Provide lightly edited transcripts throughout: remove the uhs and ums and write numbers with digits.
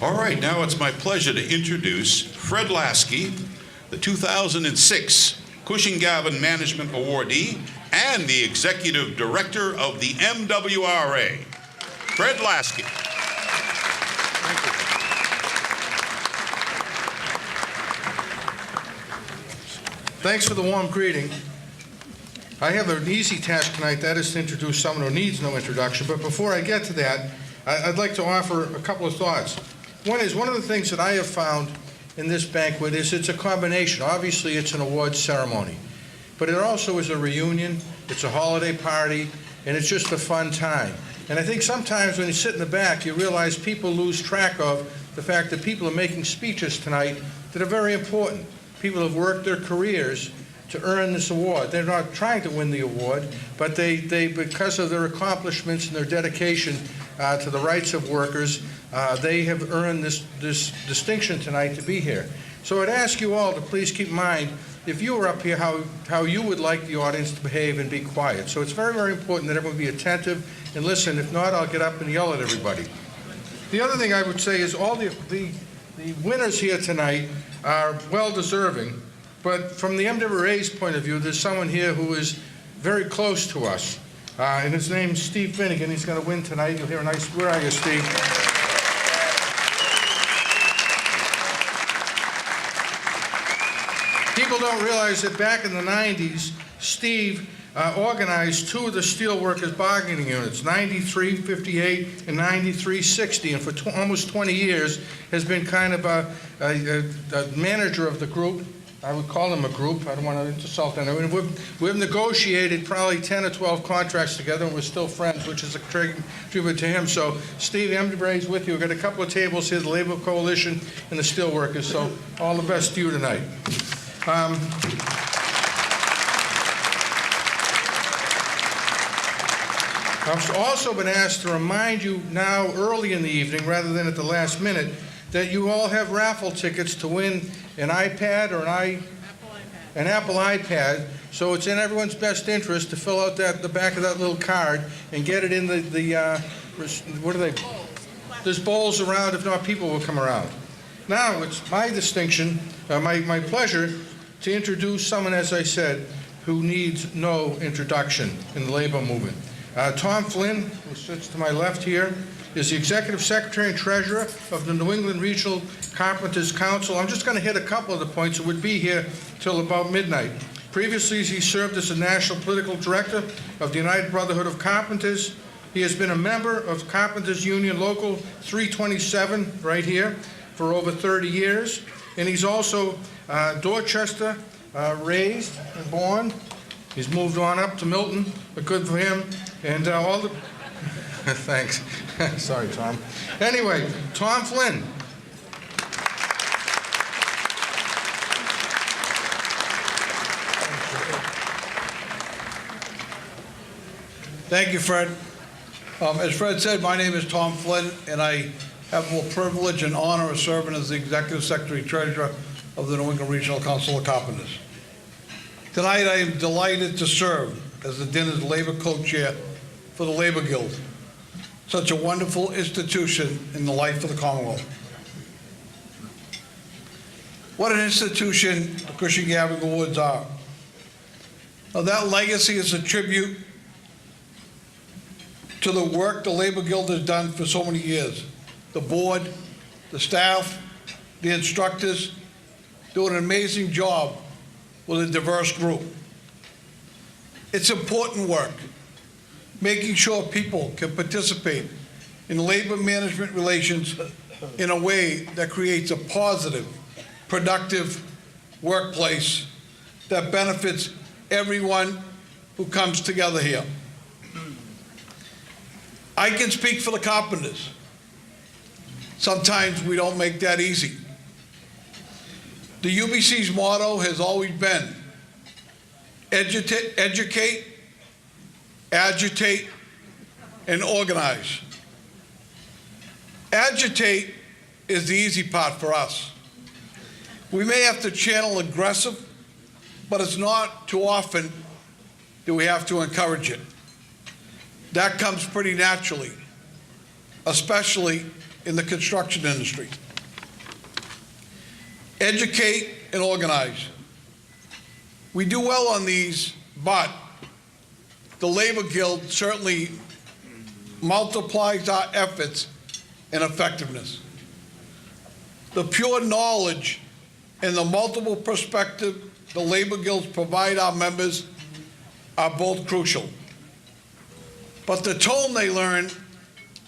All right, now it's my pleasure to introduce Fred Laskey, the 2006 Cushing-Gavin Management Awardee and the Executive Director of the MWRA. Fred Laskey. Thank you. Thanks for the warm greeting. I have an easy task tonight, that is to introduce someone who needs no introduction. But before I get to that, I'd like to offer a couple of thoughts. One is, one of the things that I have found in this banquet is it's a combination. Obviously, it's an awards ceremony, but it also is a reunion, it's a holiday party, and it's just a fun time. And I think sometimes when you sit in the back, you realize people lose track of the fact that people are making speeches tonight that are very important. People have worked their careers to earn this award. They're not trying to win the award, but they because of their accomplishments and their dedication to the rights of workers, they have earned this distinction tonight to be here. So I'd ask you all to please keep in mind, if you were up here, how you would like the audience to behave and be quiet. So it's very, very important that everyone be attentive and listen. If not, I'll get up and yell at everybody. The other thing I would say is all the winners here tonight are well-deserving, but from the MWRA's point of view, there's someone here who is very close to us, and his name's Steve Finnegan. He's going to win tonight. You'll hear a nice, where are you, Steve? People don't realize that back in the 90s, Steve organized two of the steelworkers bargaining units, 9358 and 9360, and for almost 20 years has been kind of a manager of the group. I would call them a group. I don't want to insult anyone. We've negotiated probably 10 or 12 contracts together, and we're still friends, which is a tribute to him. So, Steve, MWRA is with you. We've got a couple of tables here, the Labor Coalition and the Steelworkers. So, all the best to you tonight. I've also been asked to remind you now early in the evening, rather than at the last minute, that you all have raffle tickets to win an iPad or an Apple iPad. So it's in everyone's best interest to fill out the back of that little card and get it in what are they? There's bowls around. If not, people will come around. Now it's my distinction, my pleasure to introduce someone, as I said, who needs no introduction in the labor movement. Tom Flynn, who sits to my left here, is the Executive Secretary and Treasurer of the New England Regional Carpenters Council. I'm just going to hit a couple of the points. It would be here till about midnight. Previously, he served as the National Political Director of the United Brotherhood of Carpenters. He has been a member of Carpenters Union Local 327 right here for over 30 years. And he's also Dorchester raised and born. He's moved on up to Milton, but good for him. And all the... Thanks. Sorry, Tom. Anyway, Tom Flynn. Thank you, Fred. As Fred said, my name is Tom Flynn, and I have the privilege and honor of serving as the Executive Secretary Treasurer of the New England Regional Council of Carpenters. Tonight, I am delighted to serve as the dinner's Labor Co-Chair for the Labor Guild, such a wonderful institution in the life of the Commonwealth. What an institution the Cushing-Gavin Awards are. Now, that legacy is a tribute to the work the Labor Guild has done for so many years. The board, the staff, the instructors do an amazing job with a diverse group. It's important work, making sure people can participate in labor management relations in a way that creates a positive, productive workplace that benefits everyone who comes together here. I can speak for the carpenters. Sometimes we don't make that easy. The UBC's motto has always been educate, agitate, and organize. Agitate is the easy part for us. We may have to channel aggressive, but it's not too often that we have to encourage it. That comes pretty naturally, especially in the construction industry. Educate and organize. We do well on these, but the Labor Guild certainly multiplies our efforts and effectiveness. The pure knowledge and the multiple perspective the Labor Guilds provide our members are both crucial. But the tone they learn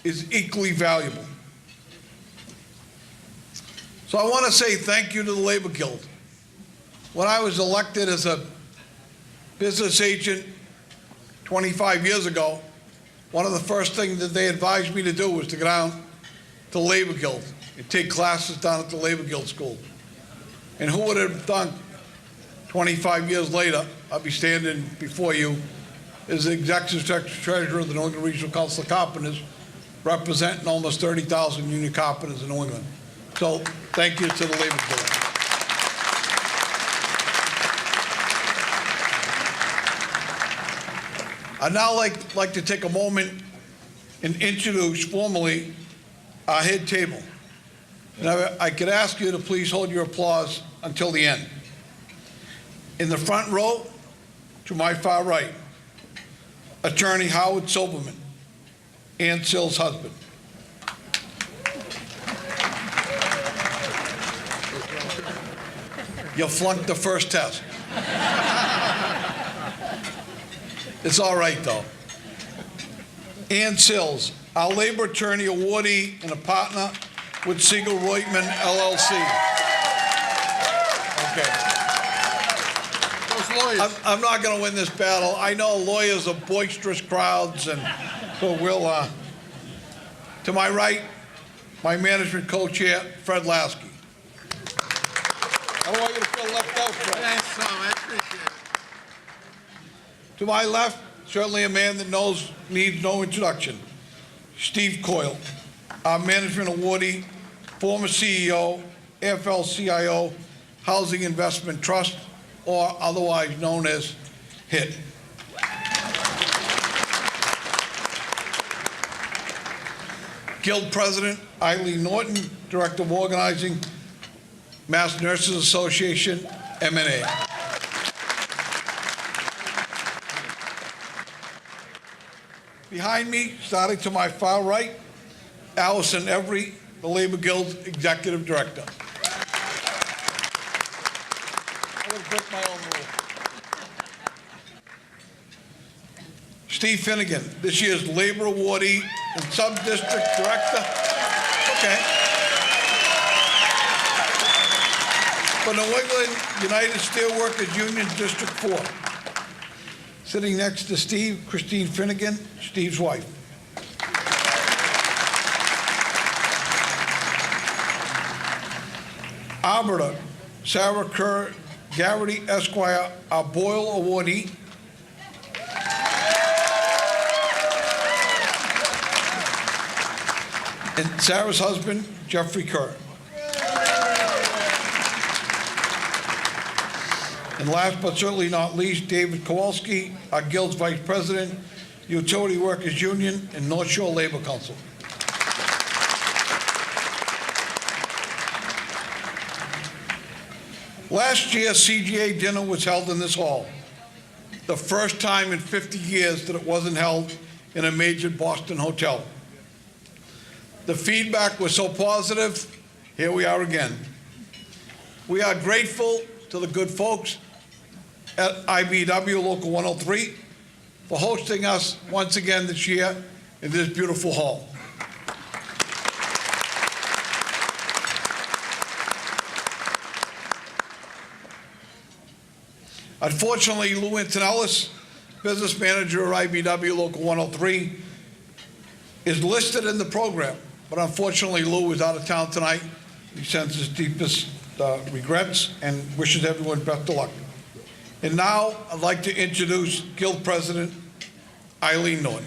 is equally valuable. So I want to say thank you to the Labor Guild. When I was elected as a business agent 25 years ago, one of the first things that they advised me to do was to go down to the Labor Guild and take classes down at the Labor Guild School. And who would have done 25 years later, I'll be standing before you as the Executive Treasurer of the New England Regional Council of Carpenters, representing almost 30,000 union carpenters in New England. So thank you to the Labor Guild. I'd now like to take a moment and introduce formally our head table. And I could ask you to please hold your applause until the end. In the front row, to my far right, Attorney Howard Silverman, Ann Sill's husband. You flunked the first test. It's all right, though. Ann Sills, our labor attorney awardee and a partner with Siegel Reutman, LLC. Okay. I'm not going to win this battle. I know lawyers are boisterous crowds, and so we'll, to my right, my management co-chair, Fred Laskey. I don't want you to feel left out, Fred. Thanks, Tom. I appreciate it. To my left, certainly a man that needs no introduction, Steve Coyle, our management awardee, former CEO, AFL-CIO, Housing Investment Trust, or otherwise known as HIT. Guild President Eileen Norton, Director of Organizing, Mass Nurses Association, MNA. Behind me, starting to my far right, Allison Every, the Labor Guild's Executive Director. I will break my own rule. Steve Finnegan, this year's Labor Awardee and Sub-District Director. Okay. For New England United Steelworkers Union District 4. Sitting next to Steve, Christine Finnegan, Steve's wife. Arbiter, Sarah Kerr Garrity, Esquire, our Boyle awardee. And Sarah's husband, Jeffrey Kerr. And last but certainly not least, David Kowalski, our Guild's Vice President, Utility Workers Union, and North Shore Labor Council. Last year, CGA dinner was held in this hall. The first time in 50 years that it wasn't held in a major Boston hotel. The feedback was so positive, here we are again. We are grateful to the good folks at IBW Local 103 for hosting us once again this year in this beautiful hall. Unfortunately, Lou Antonellis, business manager of IBW Local 103, is listed in the program, but unfortunately Lou is out of town tonight. He sends his deepest regrets and wishes everyone best of luck. And now I'd like to introduce Guild President Eileen Norton.